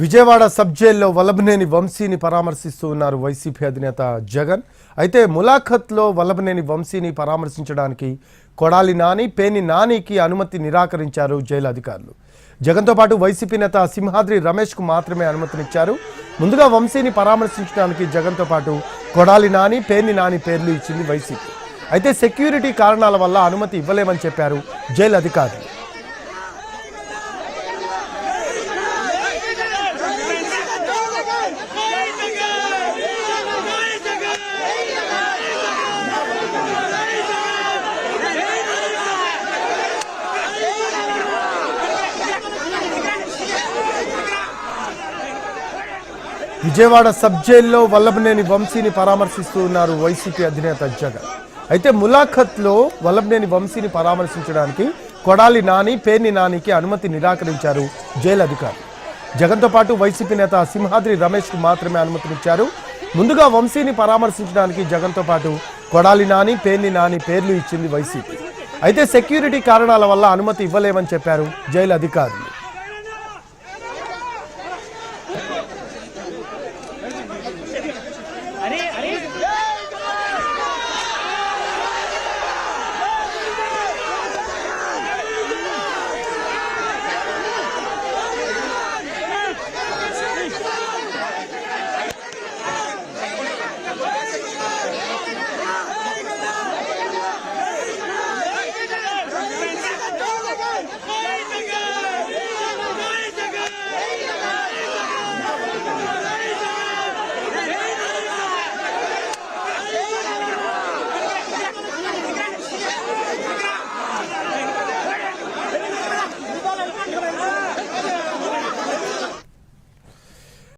Vijayawada sub జైల్లో వల్లభనేని వంశీని పరామర్శిస్తూ ఉన్నారు వైసీపీ అధినేత జగన్. అయితే ములాఖత్లో వల్లభనేని వంశీని పరామర్శించడానికి కొడాలి నాని, పేర్ని నానికి అనుమతి నిరాకరించారు జైలు అధికారులు. జగన్తో పాటు వైసీపీ నేత సింహాద్రి రమేష్కు మాత్రమే అనుమతినిచ్చారు. ముందుగా వంశీని పరామర్శించడానికి జగన్తో పాటు కొడాలి నాని, పేర్ని నాని పేర్లు ఇచ్చింది వైసీపీ. అయితే సెక్యూరిటీ కారణాల వల్ల అనుమతి ఇవ్వలేమని చెప్పారు జైలు అధికారులు. విజయవాడ సబ్ జైల్లో వల్లభనేని వంశీని పరామర్శిస్తూ ఉన్నారు వైసీపీ అధినేత జగన్. అయితే ములాఖత్లో వల్లభనేని వంశీని పరామర్శించడానికి కొడాలి నాని, పేర్ని నానికి అనుమతి నిరాకరించారు జైలు అధికారులు. జగన్తో పాటు వైసీపీ నేత సింహాద్రి రమేష్కు మాత్రమే అనుమతినిచ్చారు. ముందుగా వంశీని పరామర్శించడానికి జగన్తో పాటు కొడాలి నాని, పేర్ని నాని పేర్లు ఇచ్చింది వైసీపీ. అయితే సెక్యూరిటీ కారణాల వల్ల అనుమతి ఇవ్వలేమని చెప్పారు జైలు అధికారులు.